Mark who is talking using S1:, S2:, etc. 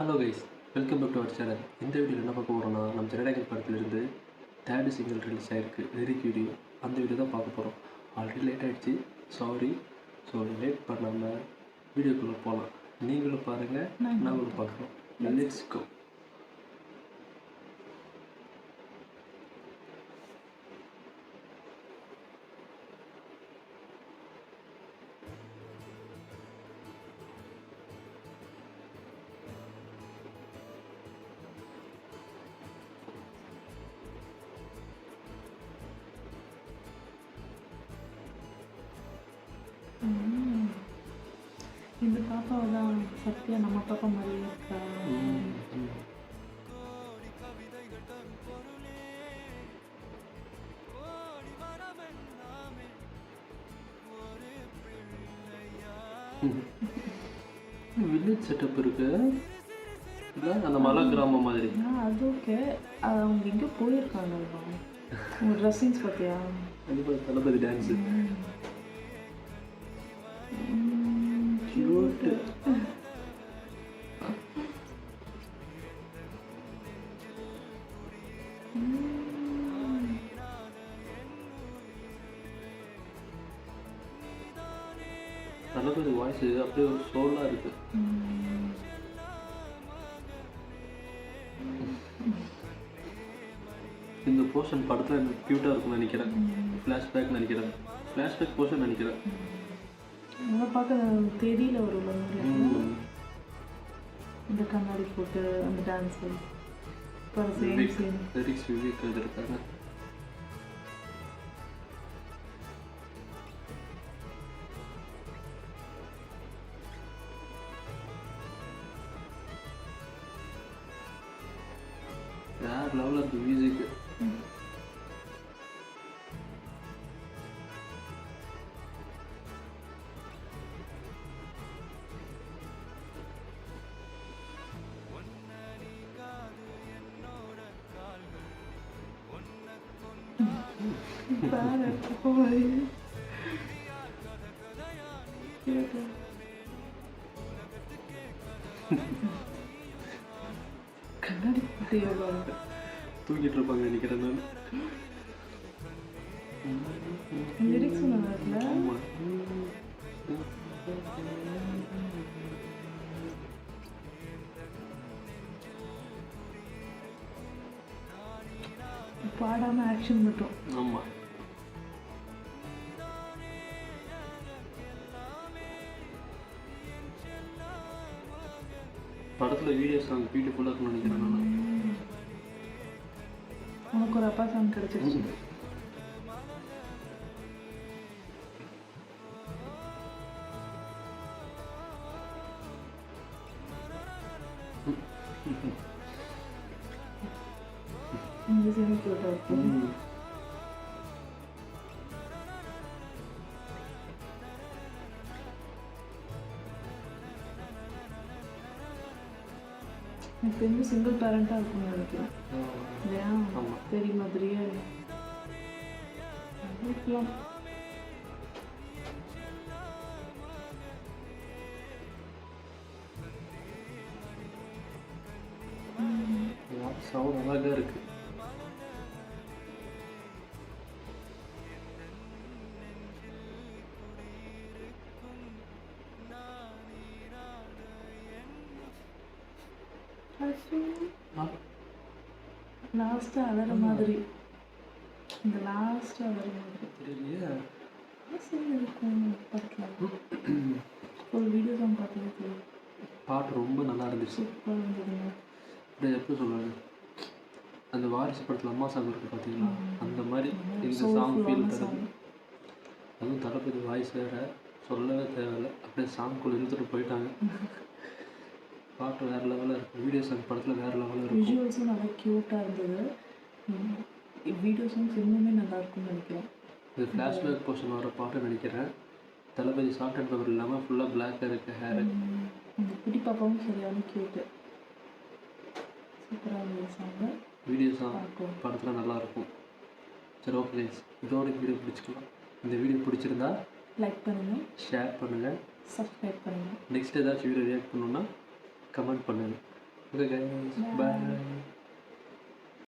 S1: Hello guys, welcome back to our channel. இந்த வீடியோவில் என்ன பார்க்க போகிறோம்னா, நம்ம ஜனநாயகன் படத்துலேருந்து தேர்டு சிங்கிள் ரிலீஸ் ஆகிருக்கு லிரிக் வீடியோ. அந்த வீடியோ தான் பார்க்க போகிறோம். ஆல்ரெடி லேட் ஆகிடுச்சு, சாரி. ஸோ லேட் பண்ணாமல் வீடியோக்குள்ளே போகலாம். நீங்களும் பாருங்கள், நாங்களும் பார்க்குறோம். Let's go.
S2: இந்த பாப்பாவை தான் சத்யா நம்ம பாப்பா மாதிரி இருக்கா.
S1: வில்லேஜ் செட்டப் இருக்கு இல்லை, அந்த மலை கிராமம் மாதிரி.
S2: அது ஓகே, அவங்க எங்கே போயிருக்காங்க? உங்கள் ட்ரெஸ்ஸிங்ஸ் பார்த்தியா?
S1: கண்டிப்பாக தளபதி டான்ஸு கியூட்டு. தளபதி வாய்ஸ் அப்படியே ஒரு சோலாக இருக்கு. இந்த போர்ஷன் படத்தில் எனக்கு க்யூட்டாக இருக்கும்னு நினைக்கிறேன். ஃப்ளாஷ்பேக் நினைக்கிறேன், ஃப்ளாஷ்பேக் போர்ஷன் நினைக்கிறேன்.
S2: அதை பார்க்க தெரியல ஒரு இந்த கண்ணாடி போட்டு அந்த டான்ஸு
S1: லிரிக்ஸ் விவேக் எழுதிருக்காங்க. வேறு லெவலில் இருக்கு மியூசிக்கு.
S2: கண்ணாடி போட்டு
S1: தூங்கிட்டு இருப்பாங்க நினைக்கிறேன் நான்.
S2: லிரிக்ஸ் நல்லா இருக்குல்ல. பாடாம ஆக்ஷன் மட்டும்.
S1: ஆமாம், படத்தில் வீடியோ சாங் பியூட்டிஃபுல்லாக இருக்கும்னு நினைக்கிறேன் நான்.
S2: உனக்கு ஒரு அப்பா சாங் கிடச்சிருச்சு. இந்த சீன் போட்டா இருக்கும். இப்போ வந்து சிங்கிள் பேரண்ட்டாக இருக்கும்னு நினைக்கிறேன் இல்லையா? பெரிய மாதிரியே இருக்கலாம்.
S1: சவுண்ட் அழகாக இருக்கு.
S2: லாஸ்ட்டாக அலற மாதிரி, இந்த லாஸ்ட்டாக அலற மாதிரி
S1: தெரியலையே
S2: இருக்கும் படத்தில். ஒரு வீடியோ தான் பார்த்தீங்க தெரியும்.
S1: பாட்டு ரொம்ப நல்லா இருந்துச்சு,
S2: சூப்பராக இருந்ததுங்க.
S1: அப்படியே எப்படி சொல்லுவாங்க, அந்த வாரிசு படத்தில் அம்மா சாங் இருக்குது பார்த்தீங்களா, அந்த மாதிரி இந்த சாங் ஃபீல் தருது. அதுவும் தளபதி வாய்ஸ் வேறு சொல்லவே தேவையில்லை. அப்படியே சாங்குக்குள்ளே இழுத்துட்டு போயிட்டாங்க. பாட்டு வேறு லெவலில் இருக்குது. வீடியோ சாங் படத்தில் வேறு லெவலில் இருக்கும்.
S2: விஷுவல்ஸும் நல்லா க்யூட்டாக இருந்தது. வீடியோஸும் ஃபில்முமே நல்லாயிருக்கும்னு நினைக்கிறேன்.
S1: இது ஃப்ளாஷ்பேக் போர்ஷன் வர பாட்டு நினைக்கிறேன். தளபதி ஷார்ட் அண்ட் கவர் இல்லாமல் ஃபுல்லாக பிளாக்காக இருக்குது ஹேரு.
S2: அந்த குட்டி பாப்பாவும் சரியான க்யூட்டு, சூப்பராக இருந்தது சாங்கு.
S1: வீடியோ சாங் படத்தில் நல்லாயிருக்கும். சரி, ஓகே கைஸ், இதோட வீடியோ பிடிச்சிக்கலாம். இந்த வீடியோ பிடிச்சிருந்தா
S2: லைக் பண்ணுங்கள்,
S1: ஷேர் பண்ணுங்கள்,
S2: சப்ஸ்கிரைப் பண்ணுங்கள்.
S1: நெக்ஸ்ட் ஏதாச்சும் வீடியோ ரியாக்ட் பண்ணணுன்னா கமெண்ட் பண்ணுங்கள். ஓகே கைஸ், பாய்.